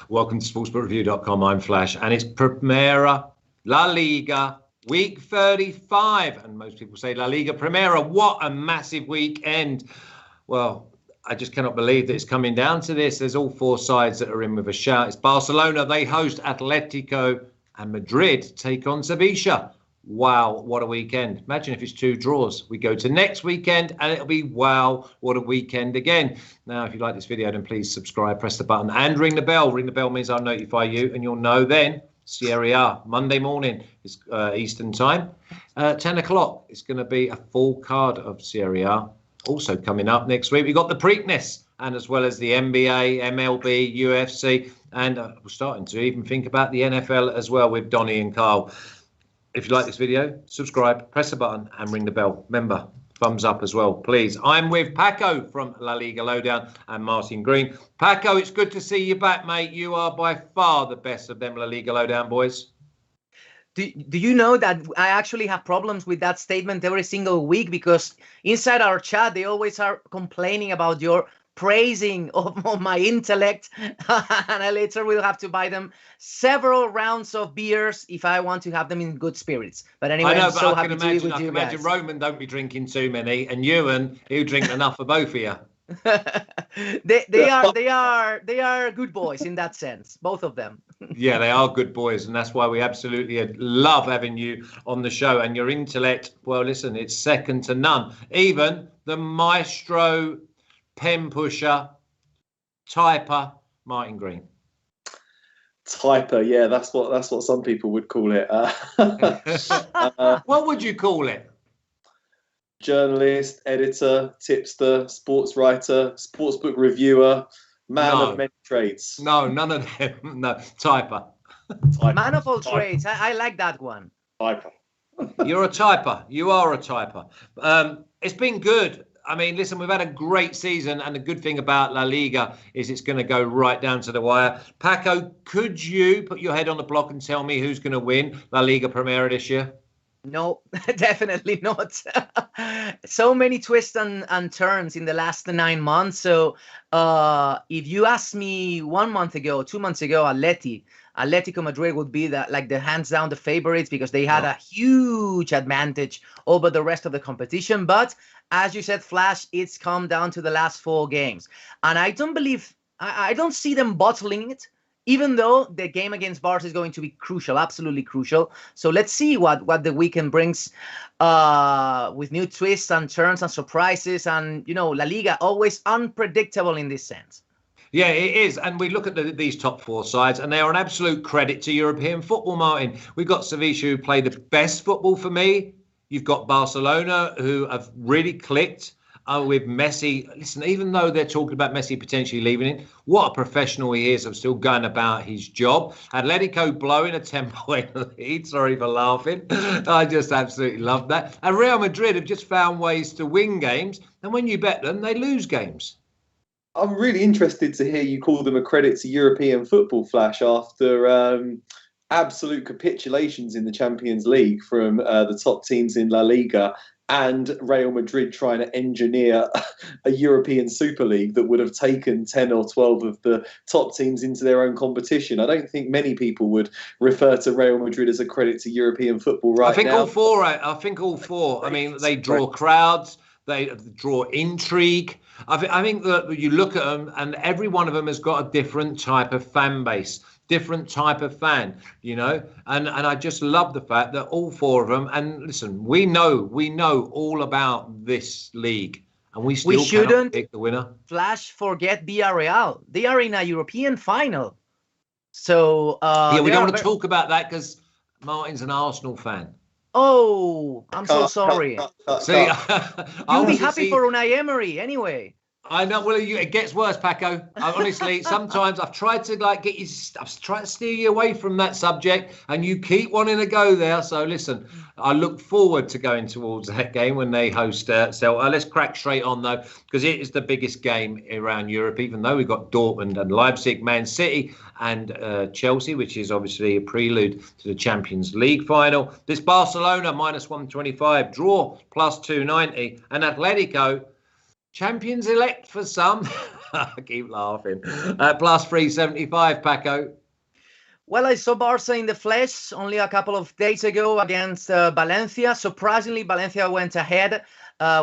Welcome to sportsbookreview.com. I'm Flash, and it's Primera La Liga week 35, and most people say La Liga Primera. What a massive weekend! Well, I just cannot believe that it's coming down to this. There's all four sides that are in with a shout. It's Barcelona, they host Atletico, and Madrid take on Sevilla. Wow, what a weekend. Imagine if it's two draws. We go to next weekend and it'll be wow, what a weekend again. Now, if you like this video, then please subscribe, press the button and ring the bell. Ring the bell means I'll notify you and you'll know then. Serie A, Monday morning is Eastern time. 10 o'clock, it's going to be a full card of Serie A. Also coming up next week, we've got the Preakness, and as well as the NBA, MLB, UFC, and we're starting to even think about the NFL as well with Donny and Carl. If you like this video, subscribe, press the button and ring the bell. Remember, thumbs up as well, please. I'm with Paco from La Liga Lowdown and Martin Green. Paco, it's good to see you back, mate. You are by far the best of them La Liga Lowdown boys. Do you know that I actually have problems with that statement every single week, because inside our chat, they always are complaining about your praising of my intellect, and I later will have to buy them several rounds of beers if I want to have them in good spirits. But anyway, I'm so happy to be with you guys. I can imagine Roman don't be drinking too many, and Ewan, he'll drink enough for both of you. they are good boys in that sense, both of them. Yeah, they are good boys, and that's why we absolutely love having you on the show. And your intellect, well, listen, it's second to none. Even the maestro, pen pusher, typer, Martin Green. Typer, yeah, that's what some people would call it. What would you call it? Journalist, editor, tipster, sports writer, sportsbook reviewer, man of many trades. No, none of them. No, typer. Man of all trades. I like that one. Typer. You're a typer. You are a typer. It's been good. I mean, listen, we've had a great season, and the good thing about La Liga is it's going to go right down to the wire. Paco, could you put your head on the block and tell me who's going to win La Liga Primera this year? No, definitely not. So many twists and turns in the last 9 months. So if you asked me 1 month ago, 2 months ago, Atletico Madrid would be the hands down the favorites, because they had a huge advantage over the rest of the competition. But as you said, Flash, it's come down to the last 4 games. And I don't see them bottling it, even though the game against Barca is going to be crucial, absolutely crucial. So let's see what the weekend brings with new twists and turns and surprises. And, you know, La Liga, always unpredictable in this sense. Yeah, it is. And we look at these top 4 sides, and they are an absolute credit to European football, Martin. We've got Sevilla, who play the best football for me. You've got Barcelona, who have really clicked with Messi. Listen, even though they're talking about Messi potentially leaving it, what a professional he is of still going about his job. Atletico blowing a 10-point lead. Sorry for laughing. I just absolutely love that. And Real Madrid have just found ways to win games. And when you bet them, they lose games. I'm really interested to hear you call them a credit to European football, Flash, after absolute capitulations in the Champions League from the top teams in La Liga, and Real Madrid trying to engineer a European Super League that would have taken 10 or 12 of the top teams into their own competition. I don't think many people would refer to Real Madrid as a credit to European football now. I think all four. I mean, they draw crowds. They draw intrigue. I think that you look at them, and every one of them has got a different type of fan base, different type of fan, you know. And I just love the fact that all 4 of them. And listen, we know all about this league, and we shouldn't pick the winner. Flash, forget Villarreal. They are in a European final. So yeah, we don't want to talk about that because Martin's an Arsenal fan. Oh, I'm so sorry. See, you'll be happy for Unai Emery anyway. I know. Well, it gets worse, Paco. Honestly, sometimes I've tried to I've tried to steer you away from that subject, and you keep wanting to go there. So listen, I look forward to going towards that game when they host Celta. Let's crack straight on though, because it is the biggest game around Europe. Even though we've got Dortmund and Leipzig, Man City, and Chelsea, which is obviously a prelude to the Champions League final. This Barcelona -125, draw +290, and Atletico, champions elect for some, I keep laughing. Plus 375, Paco. Well, I saw Barca in the flesh only a couple of days ago against Valencia. Surprisingly, Valencia went ahead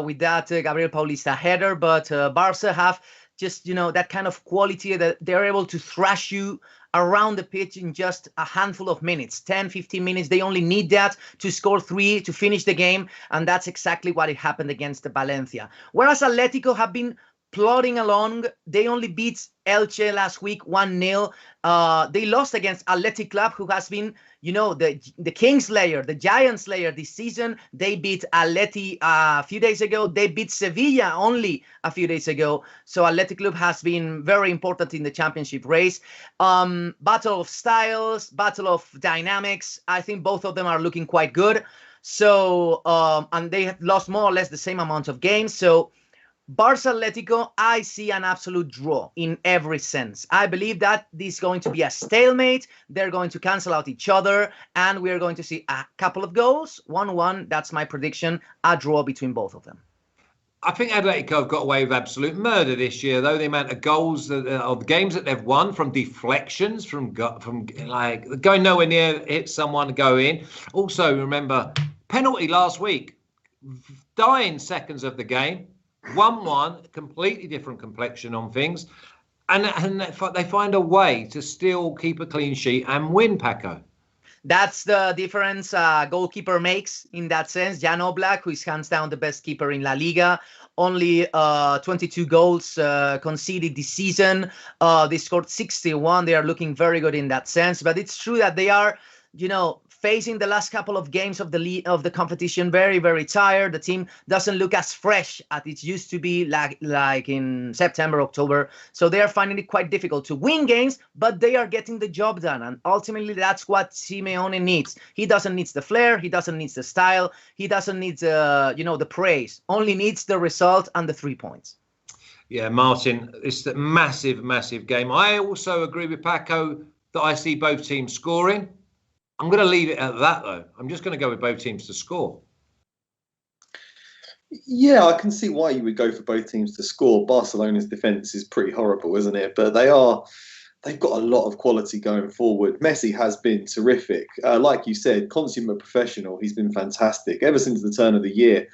with that Gabriel Paulista header, but Barca have just, that kind of quality that they're able to thrash you around the pitch in just a handful of minutes, 10, 15 minutes. They only need that to score 3 to finish the game, and that's exactly what happened against Valencia. Whereas Atletico have been plodding along. They only beat Elche last week 1-0. They lost against Athletic Club, who has been, the King Slayer, the Giant Slayer this season. They beat Atleti a few days ago. They beat Sevilla only a few days ago. So Athletic Club has been very important in the championship race. Battle of styles, battle of dynamics. I think both of them are looking quite good. So, and they have lost more or less the same amount of games. So, Barca Atletico, I see an absolute draw in every sense. I believe that this is going to be a stalemate. They're going to cancel out each other, and we're going to see a couple of goals. 1-1, that's my prediction, a draw between both of them. I think Atletico have got away with absolute murder this year, though. The amount of goals, of games that they've won from deflections, from like going nowhere near hit someone, go in. Also, remember, penalty last week, dying seconds of the game. 1-1, completely different complexion on things, and they find a way to still keep a clean sheet and win, Paco. That's the difference goalkeeper makes in that sense. Jan Oblak, who is hands down the best keeper in La Liga, only 22 goals conceded this season. They scored 61. They are looking very good in that sense, but it's true that they are, facing the last couple of games of the competition very, very tired. The team doesn't look as fresh as it used to be like in September, October. So they are finding it quite difficult to win games, but they are getting the job done. And ultimately, that's what Simeone needs. He doesn't need the flair. He doesn't need the style. He doesn't need the praise. Only needs the result and the 3 points. Yeah, Martin, it's a massive, massive game. I also agree with Paco that I see both teams scoring. I'm going to leave it at that, though. I'm just going to go with both teams to score. Yeah, I can see why you would go for both teams to score. Barcelona's defence is pretty horrible, isn't it? But they've got a lot of quality going forward. Messi has been terrific. Like you said, consummate professional. He's been fantastic. Ever since the turn of the year,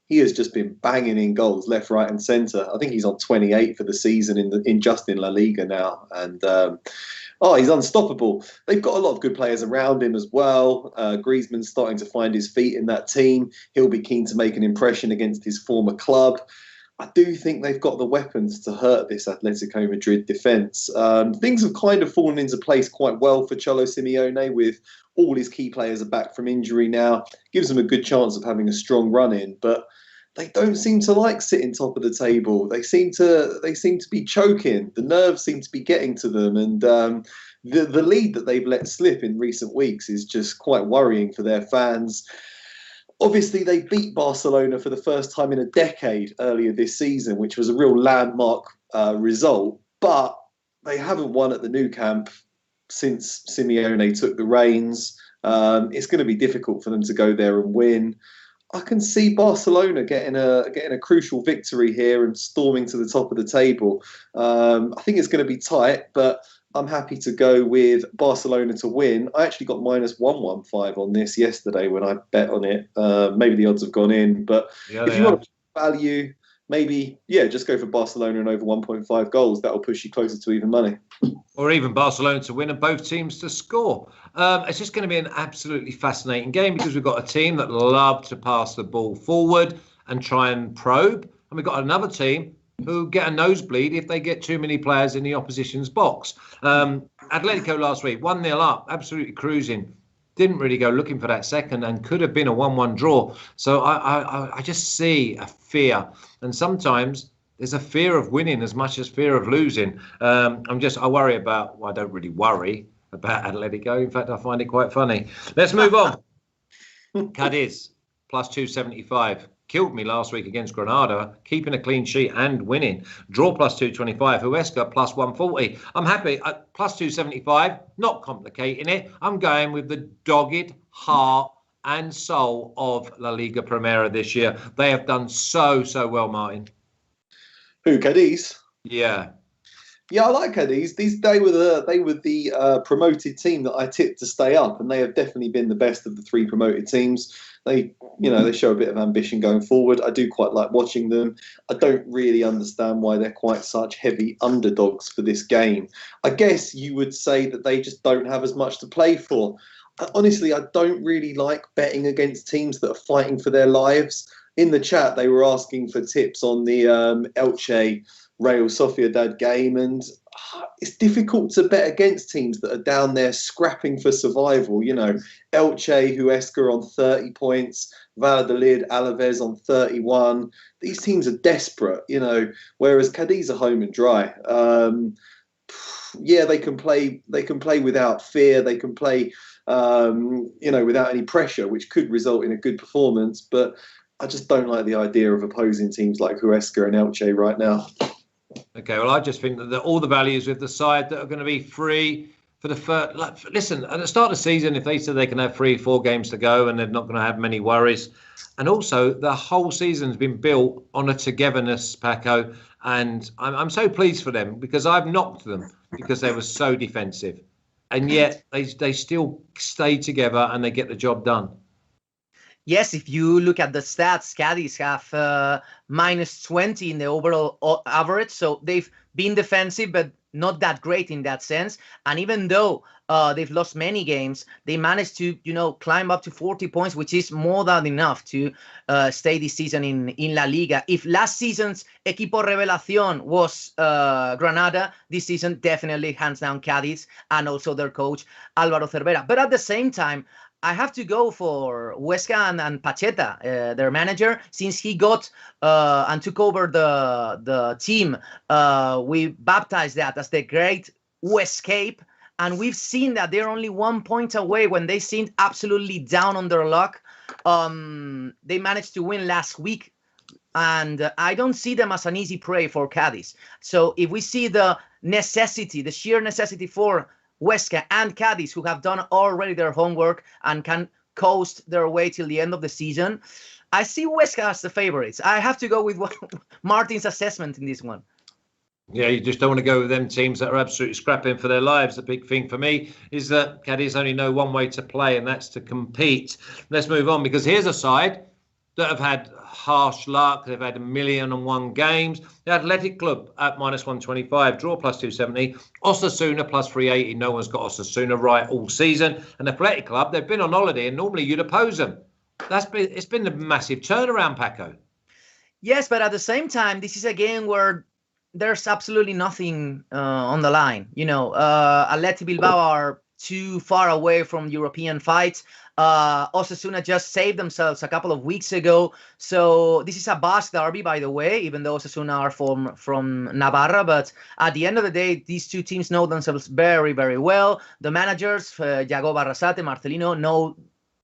he has just been banging in goals left, right and centre. I think he's on 28 for the season in La Liga now. And he's unstoppable. They've got a lot of good players around him as well. Griezmann's starting to find his feet in that team. He'll be keen to make an impression against his former club. I do think they've got the weapons to hurt this Atletico Madrid defence. Things have kind of fallen into place quite well for Cholo Simeone, with all his key players are back from injury now. Gives them a good chance of having a strong run in, but they don't seem to like sitting top of the table. They seem to be choking. The nerves seem to be getting to them, and the lead that they've let slip in recent weeks is just quite worrying for their fans. Obviously, they beat Barcelona for the first time in a decade earlier this season, which was a real landmark result. But they haven't won at the Nou Camp since Simeone took the reins. It's going to be difficult for them to go there and win. I can see Barcelona getting a crucial victory here and storming to the top of the table. I think it's going to be tight, but I'm happy to go with Barcelona to win. I actually got -115 on this yesterday when I bet on it. Maybe the odds have gone in, but if you want to value, maybe, just go for Barcelona and over 1.5 goals. That'll push you closer to even money. Or even Barcelona to win and both teams to score. It's just going to be an absolutely fascinating game because we've got a team that love to pass the ball forward and try and probe. And we've got another team who get a nosebleed if they get too many players in the opposition's box. Atletico last week, 1-0 up, absolutely cruising. Didn't really go looking for that second and could have been a 1-1 draw. So I just see a fear. And sometimes there's a fear of winning as much as fear of losing. I worry about, I don't really worry about Atletico. In fact, I find it quite funny. Let's move on. Cadiz, +275. Killed me last week against Granada, keeping a clean sheet and winning. Draw +225. Huesca +140. I'm happy at +275. Not complicating it. I'm going with the dogged heart and soul of La Liga Primera this year. They have done so well, Martin. Who, Cadiz? Yeah. Yeah, I like Cadiz. They were the promoted team that I tipped to stay up, and they have definitely been the best of the three promoted teams. They show a bit of ambition going forward. I do quite like watching them. I don't really understand why they're quite such heavy underdogs for this game. I guess you would say that they just don't have as much to play for. Honestly, I don't really like betting against teams that are fighting for their lives. In the chat, they were asking for tips on the Elche Real Sociedad game, and it's difficult to bet against teams that are down there scrapping for survival. Elche, Huesca on 30 points, Valladolid, Alaves on 31. These teams are desperate, whereas Cadiz are home and dry. They can play without fear. They can play, without any pressure, which could result in a good performance. But I just don't like the idea of opposing teams like Huesca and Elche right now. Okay, well, I just think that all the values with the side that are going to be free for the first. Listen, at the start of the season, if they said they can have 3-4 games to go and they're not going to have many worries, and also the whole season's been built on a togetherness, Paco, and I'm so pleased for them because I've knocked them because they were so defensive, and yet they still stay together and they get the job done. Yes, if you look at the stats, Cadiz have minus 20 in the overall average. So they've been defensive, but not that great in that sense. And even though they've lost many games, they managed to, climb up to 40 points, which is more than enough to stay this season in La Liga. If last season's equipo revelación was Granada, this season definitely hands down Cadiz and also their coach, Álvaro Cervera. But at the same time, I have to go for Huesca and Pacheta, their manager, since he got and took over the team. We baptized that as the Great Escape, and we've seen that they're only 1 point away when they seemed absolutely down on their luck. They managed to win last week, and I don't see them as an easy prey for Cadiz. So if we see the sheer necessity for Huesca and Cadiz, who have done already their homework and can coast their way till the end of the season, I see Huesca as the favorites. I have to go with Martin's assessment in this one. Yeah, you just don't want to go with them teams that are absolutely scrapping for their lives. The big thing for me is that Cadiz only know one way to play, and that's to compete. Let's move on, because here's a side that have had harsh luck. They've had 1,000,001 games. The Athletic Club at minus 125, draw plus 270. Osasuna plus 380. No one's got Osasuna right all season. And Athletic Club, they've been on holiday, and normally you'd oppose them. It's been a massive turnaround, Paco. Yes, but at the same time, this is a game where there's absolutely nothing on the line. Athletic Bilbao are too far away from European fights. Osasuna just saved themselves a couple of weeks ago. So this is a Basque derby, by the way, even though Osasuna are from Navarra. But at the end of the day, these two teams know themselves very, very well. The managers, Yago Barrasate, Marcelino, know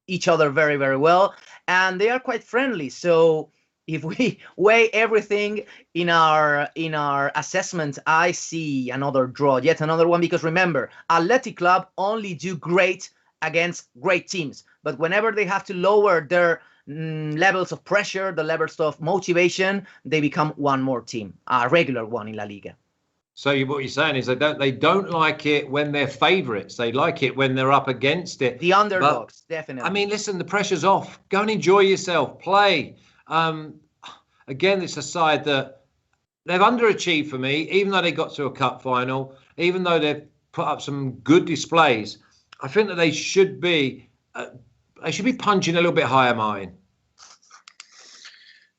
each other very, very well. And they are quite friendly. So if we weigh everything in our assessment, I see another draw, yet another one. Because remember, Athletic Club only do great against great teams, but whenever they have to lower their levels of pressure, the levels of motivation, they become one more team, a regular one in La Liga. So what you're saying is they don't like it when they're favourites. They like it when they're up against it. The underdogs, definitely. I mean, listen, the pressure's off. Go and enjoy yourself. Play. Again, it's a side that they've underachieved for me, even though they got to a cup final, even though they've put up some good displays. I think that they should be punching a little bit higher, Martin.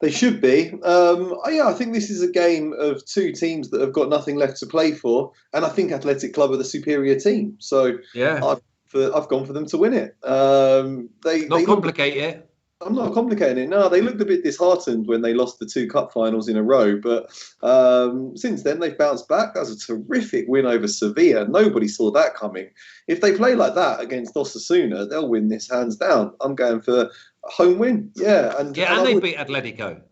They should be. I think this is a game of two teams that have got nothing left to play for, and I think Athletic Club are the superior team. So yeah, I've gone for them to win it. Not complicate it. I'm not complicating it. No, they looked a bit disheartened when they lost the 2 cup finals in a row. But since then, they've bounced back. That was a terrific win over Sevilla. Nobody saw that coming. If they play like that against Osasuna, they'll win this hands down. I'm going for a home win. Yeah. And they beat Atletico.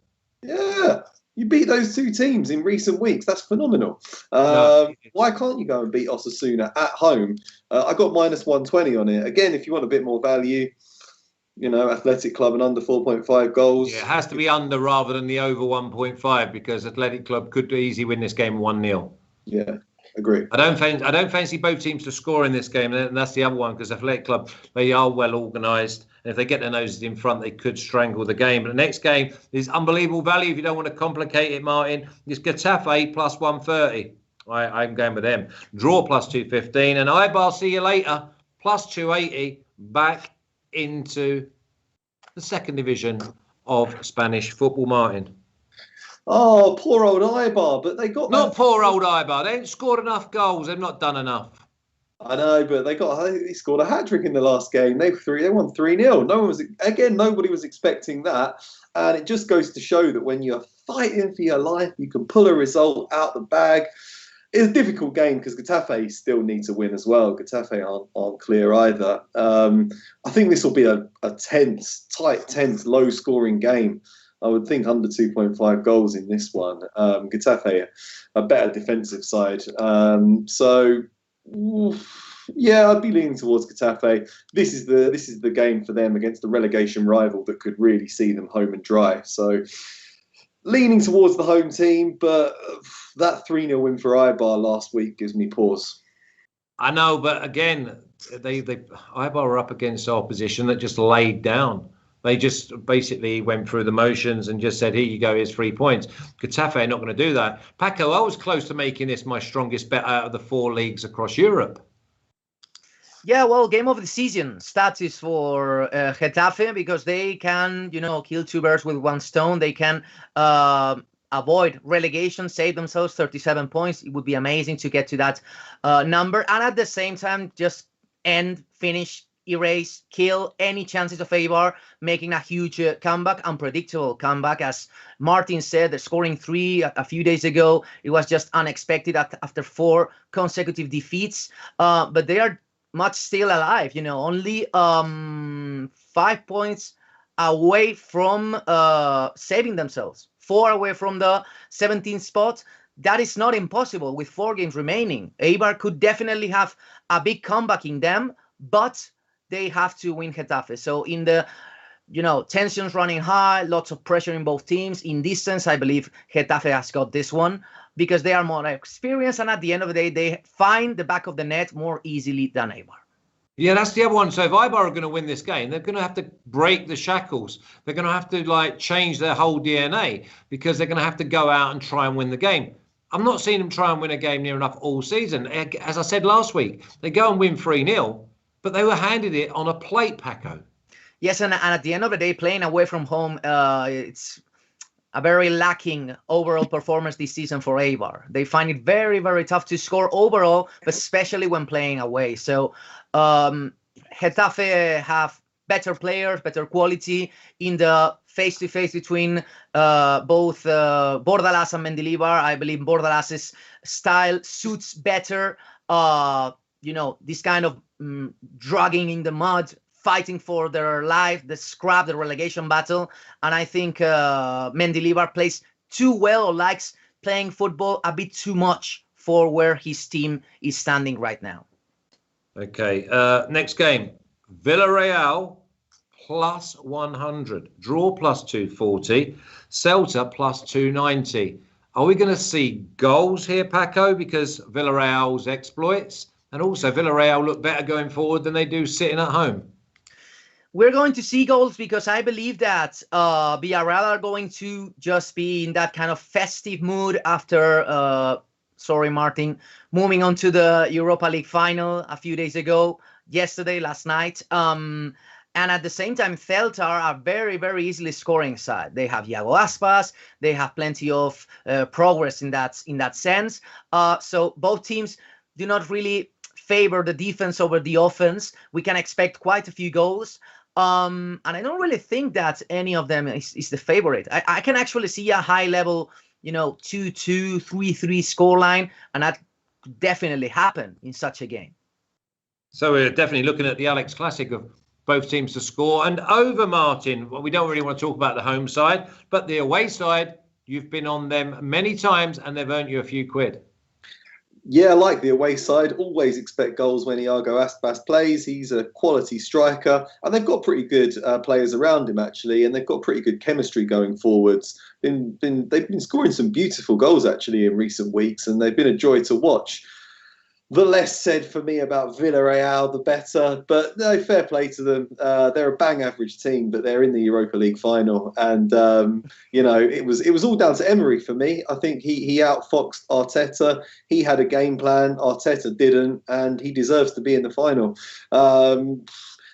Yeah. You beat those two teams in recent weeks. That's phenomenal. Why can't you go and beat Osasuna at home? I got minus 120 on it. Again, if you want a bit more value, Athletic Club and under 4.5 goals. Yeah, it has to be under rather than the over 1.5 because Athletic Club could easily win this game 1-0. Yeah. Agree. I don't fancy both teams to score in this game, and that's the other one, because Athletic Club, they are well organised, and if they get their noses in front, they could strangle the game. But the next game is unbelievable value. If you don't want to complicate it, Martin, it's Getafe plus 130. I'm going with them. Draw plus 215, and Eibar, see you later, plus 280, back into the second division of Spanish football, Martin. Oh, poor old Eibar, but they got not poor old Eibar. They haven't scored enough goals. They've not done enough. I know, but they scored a hat trick in the last game. They won 3-0. Nobody was expecting that, and it just goes to show that when you're fighting for your life, you can pull a result out the bag. It's a difficult game because Getafe still need to win as well. Getafe aren't clear either. I think this will be a tight, low-scoring game. I would think under 2.5 goals in this one. Getafe, a better defensive side. Yeah, I'd be leaning towards Getafe. This is the game for them against the relegation rival that could really see them home and dry. So leaning towards the home team, but that 3-0 win for Eibar last week gives me pause. I know, but again, Eibar are up against opposition that just laid down. They just basically went through the motions and just said, here you go, here's 3 points. Getafe are not going to do that. Paco, I was close to making this my strongest bet out of the 4 leagues across Europe. Yeah, well, game of the season status for Getafe, because they can, kill 2 birds with 1 stone. They can avoid relegation, save themselves 37 points. It would be amazing to get to that number. And at the same time, just finish, erase, kill any chances of Eibar making a huge comeback, unpredictable comeback. As Martin said, they're scoring 3 a few days ago. It was just unexpected after 4 consecutive defeats. But they are much still alive, only 5 points away from saving themselves, 4 away from the 17th spot. That is not impossible with 4 games remaining. Eibar could definitely have a big comeback in them, but they have to win Getafe. So in the, tensions running high, lots of pressure in both teams. In this sense, I believe Getafe has got this one because they are more experienced, and at the end of the day, they find the back of the net more easily than Eibar. Yeah, that's the other one. So if Eibar are going to win this game, they're going to have to break the shackles. They're going to have to change their whole DNA, because they're going to have to go out and try and win the game. I'm not seeing them try and win a game near enough all season. As I said last week, they go and win 3-0, but they were handed it on a plate, Paco. Yes, and at the end of the day, playing away from home, it's a very lacking overall performance this season for Eibar. They find it very, very tough to score overall, but especially when playing away. So Getafe have better players, better quality in the face-to-face between both Bordalas and Mendilibar. I believe Bordalas' style suits better, this kind of dragging in the mud, fighting for their life, the scrap, the relegation battle. And I think Mendilibar plays too well, or likes playing football a bit too much for where his team is standing right now. Okay, next game, Villarreal plus 100, draw plus 240, Celta plus 290. Are we going to see goals here, Paco, because Villarreal's exploits? And also Villarreal look better going forward than they do sitting at home. We're going to see goals because I believe that Villarreal are going to just be in that kind of festive mood after, moving on to the Europa League final a few days ago, last night. And at the same time, Celta are a very, very easily scoring side. They have Iago Aspas. They have plenty of progress in that sense. So both teams do not really favor the defense over the offense. We can expect quite a few goals. And I don't really think that any of them is the favorite. I can actually see a high level, 2-2, 3-3 scoreline, and that could definitely happen in such a game. So we're definitely looking at the Alex Classic of both teams to score and over, Martin. Well, we don't really want to talk about the home side, but the away side, you've been on them many times and they've earned you a few quid. Yeah, I like the away side. Always expect goals when Iago Aspas plays. He's a quality striker, and they've got pretty good players around him, actually, and they've got pretty good chemistry going forwards. They've been scoring some beautiful goals, actually, in recent weeks, and they've been a joy to watch. The less said for me about Villarreal, the better. But no, fair play to them. They're a bang average team, but they're in the Europa League final, and it was all down to Emery for me. I think he outfoxed Arteta. He had a game plan. Arteta didn't, and he deserves to be in the final.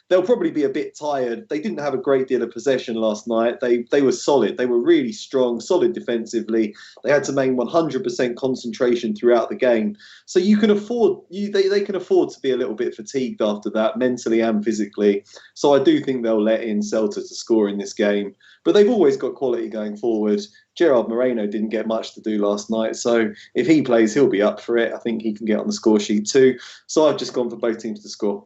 They'll probably be a bit tired. They didn't have a great deal of possession last night. They were solid. They were really strong, solid defensively. They had to maintain 100% concentration throughout the game. So you can afford they can afford to be a little bit fatigued after that, mentally and physically. So I do think they'll let in Celta to score in this game. But they've always got quality going forward. Gerard Moreno didn't get much to do last night, so if he plays, he'll be up for it. I think he can get on the score sheet too. So I've just gone for both teams to score.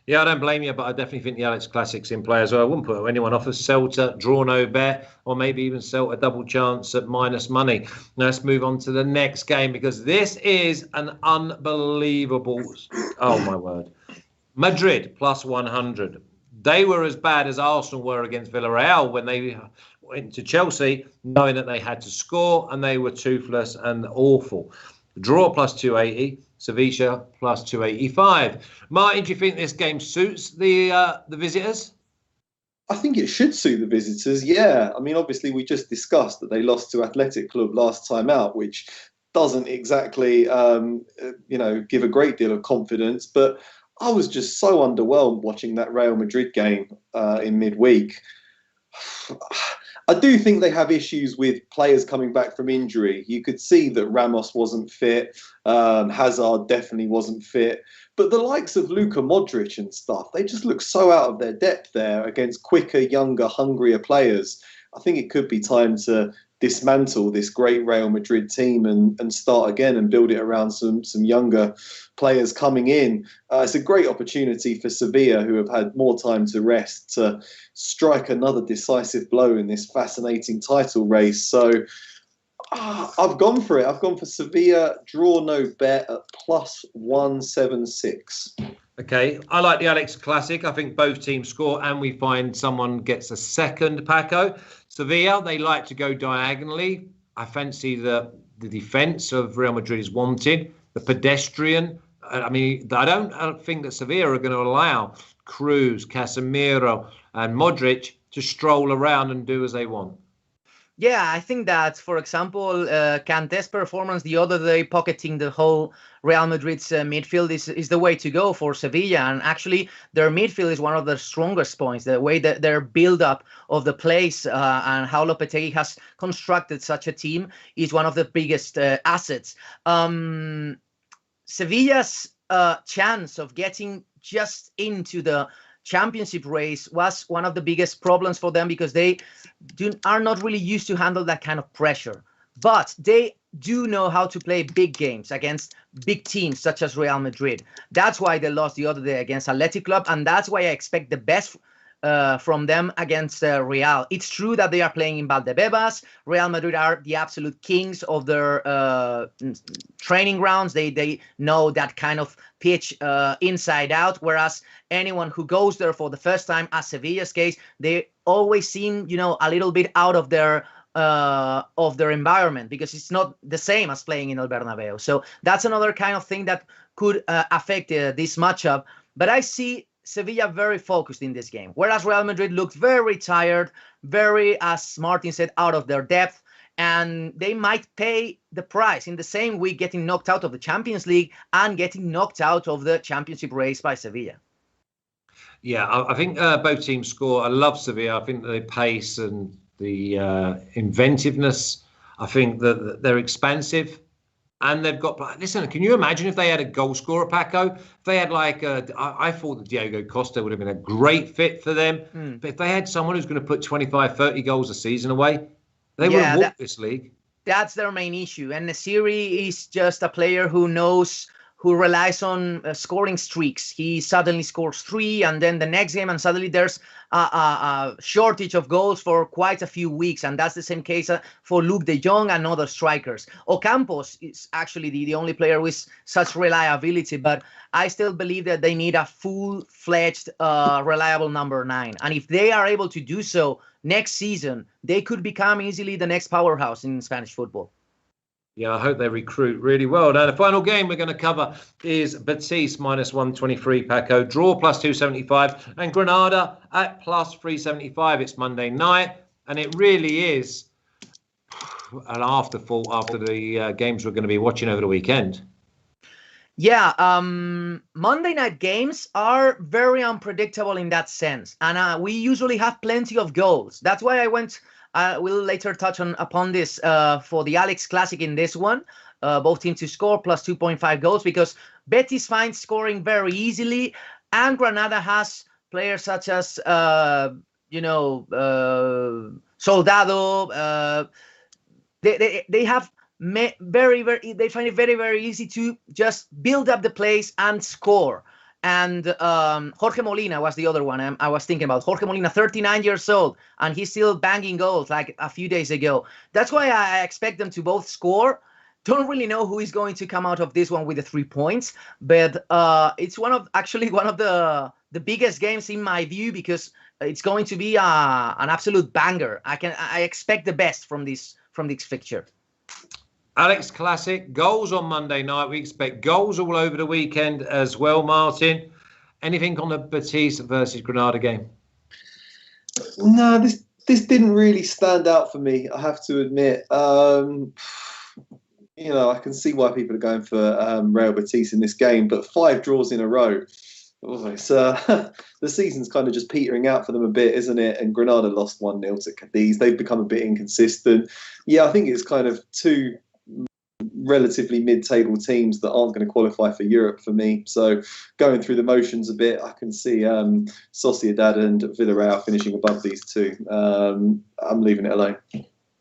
Yeah, I don't blame you, but I definitely think the Alex Classic's in play as well. I wouldn't put anyone off as Celta, draw no bet, or maybe even Celta double chance at minus money. Now let's move on to the next game, because this is an unbelievable, oh my word, Madrid plus 100. They were as bad as Arsenal were against Villarreal when they went to Chelsea, knowing that they had to score, and they were toothless and awful. Draw plus 280. Sevilla plus 285. Martin, do you think this game suits the visitors? I think it should suit the visitors, yeah. I mean, obviously, we just discussed that they lost to Atletico last time out, which doesn't exactly, give a great deal of confidence. But I was just so underwhelmed watching that Real Madrid game in midweek. I do think they have issues with players coming back from injury. You could see that Ramos wasn't fit. Hazard definitely wasn't fit. But the likes of Luka Modric and stuff, they just look so out of their depth there against quicker, younger, hungrier players. I think it could be time to dismantle this great Real Madrid team and start again and build it around some younger players coming in. It's a great opportunity for Sevilla, who have had more time to rest, to strike another decisive blow in this fascinating title race. So I've gone for it. I've gone for Sevilla, draw no bet at plus 176. Okay, I like the Alex Classic. I think both teams score and we find someone gets a second, Paco. Sevilla, they like to go diagonally. I fancy the defence of Real Madrid is wanted. The pedestrian, I don't think that Sevilla are going to allow Cruz, Casemiro and Modric to stroll around and do as they want. Yeah, I think that, for example, Kanté's performance the other day, pocketing the whole Real Madrid's midfield is the way to go for Sevilla. And actually, their midfield is one of their strongest points. The way that their build-up of the plays and how Lopetegui has constructed such a team is one of the biggest assets. Sevilla's chance of getting just into the championship race was one of the biggest problems for them, because they are not really used to handle that kind of pressure. But they do know how to play big games against big teams such as Real Madrid. That's why they lost the other day against Atletico, and that's why I expect the best from them against Real. It's true that they are playing in Valdebebas. Real Madrid are the absolute kings of their training grounds. They know that kind of pitch inside out, whereas anyone who goes there for the first time, as Sevilla's case, they always seem, a little bit out of their environment, because it's not the same as playing in El Bernabeu. So that's another kind of thing that could affect this matchup. But I see Sevilla very focused in this game, whereas Real Madrid looked very tired, very, as Martin said, out of their depth, and they might pay the price in the same week, getting knocked out of the Champions League and getting knocked out of the championship race by Sevilla. Yeah, I think both teams score. I love Sevilla. I think the pace and the inventiveness, I think that they're expansive. And they've got, listen, can you imagine if they had a goal scorer, Paco? If they had I thought that Diego Costa would have been a great fit for them. But if they had someone who's going to put 25, 30 goals a season away, they would have walked this league. That's their main issue. And Nesiri is just a player who relies on scoring streaks. He suddenly scores 3, and then the next game, and suddenly there's a shortage of goals for quite a few weeks. And that's the same case for Luke de Jong and other strikers. Ocampos is actually the only player with such reliability, but I still believe that they need a full-fledged, reliable number 9. And if they are able to do so next season, they could become easily the next powerhouse in Spanish football. Yeah, I hope they recruit really well. Now, the final game we're going to cover is Betis -123, Paco. Draw +275. And Granada at +375. It's Monday night. And it really is an afterthought after the games we're going to be watching over the weekend. Yeah, Monday night games are very unpredictable in that sense. And we usually have plenty of goals. That's why I went... we'll later touch upon this for the Alex Classic in this one. Both teams to score +2.5 goals because Betis finds scoring very easily, and Granada has players such as Soldado. They have they find it very, very easy to just build up the place and score. And Jorge Molina was the other one I was thinking about. Jorge Molina, 39 years old, and he's still banging goals like a few days ago. That's why I expect them to both score. Don't really know who is going to come out of this one with the 3 points, but it's one of the biggest games in my view because it's going to be an absolute banger. I expect the best from this fixture. Alex Classic, goals on Monday night. We expect goals all over the weekend as well, Martin. Anything on the Betis versus Granada game? No, this didn't really stand out for me, I have to admit. I can see why people are going for Real Betis in this game, but 5 draws in a row. The season's kind of just petering out for them a bit, isn't it? And Granada lost 1-0 to Cadiz. They've become a bit inconsistent. Yeah, I think it's kind of two relatively mid-table teams that aren't going to qualify for Europe for me. So going through the motions a bit, I can see Sociedad and Villarreal finishing above these two. I'm leaving it alone.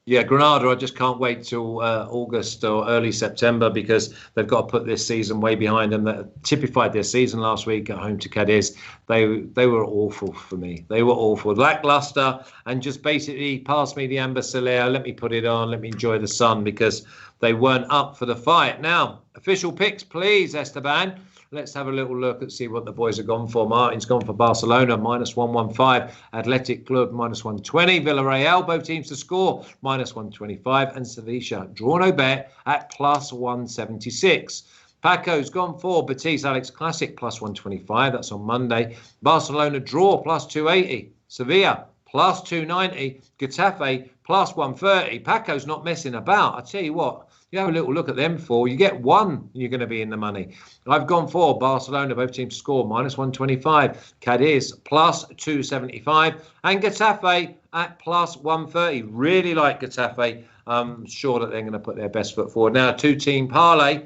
Yeah, Granada, I just can't wait till August or early September because they've got to put this season way behind them. That typified their season last week at home to Cadiz. They were awful for me. They were awful. Lackluster and just basically pass me the Ambassador. Let me put it on. Let me enjoy the sun because they weren't up for the fight. Now, official picks, please, Esteban. Let's have a little look and see what the boys have gone for. Martin's gone for Barcelona, -115. Athletic Club, -120. Villarreal, both teams to score, -125. And Sevilla, draw no bet at +176. Paco's gone for Betis Alex Classic, +125. That's on Monday. Barcelona, draw, +280. Sevilla, +290. Getafe, +130. Paco's not messing about. I tell you what. You have a little look at them four. You get one, you're going to be in the money. I've gone for Barcelona, both teams to score, -125. Cadiz, +275. And Getafe at +130. Really like Getafe. I'm sure that they're going to put their best foot forward. Now, 2-team parlay.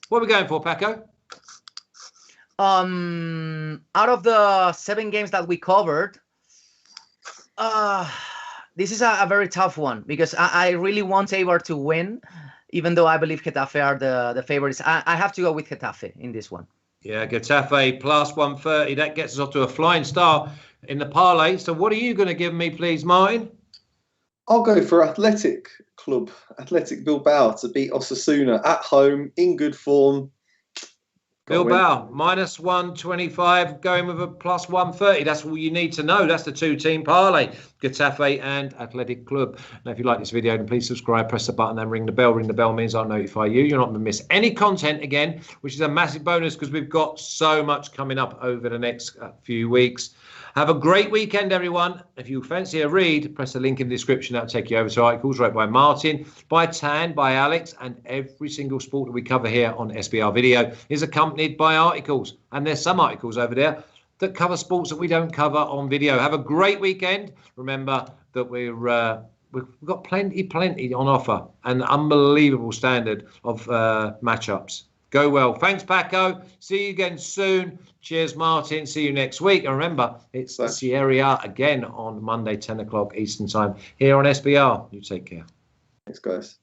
What are we going for, Paco? Out of the 7 games that we covered, this is a very tough one because I really want Eibar to win. Even though I believe Getafe are the favorites, I have to go with Getafe in this one. Yeah, Getafe +130. That gets us off to a flying start in the parlay. So what are you going to give me, please, Martin? I'll go for Athletic Bilbao to beat Osasuna at home in good form. Bilbao, -125, going with a +130. That's all you need to know. That's the 2-team parlay. Getafe and Athletic Club. Now, if you like this video, then please subscribe, press the button, and ring the bell. Ring the bell means I'll notify you. You're not going to miss any content again, which is a massive bonus because we've got so much coming up over the next few weeks. Have a great weekend, everyone. If you fancy a read, press the link in the description. That'll take you over to articles wrote by Martin, by Tan, by Alex, and every single sport that we cover here on SBR Video is accompanied by articles. And there's some articles over there that cover sports that we don't cover on video. Have a great weekend. Remember that we've got plenty on offer, an unbelievable standard of matchups. Go well. Thanks, Paco. See you again soon. Cheers, Martin. See you next week. And remember, it's Serie A again on Monday, 10 o'clock Eastern Time here on SBR. You take care. Thanks, guys.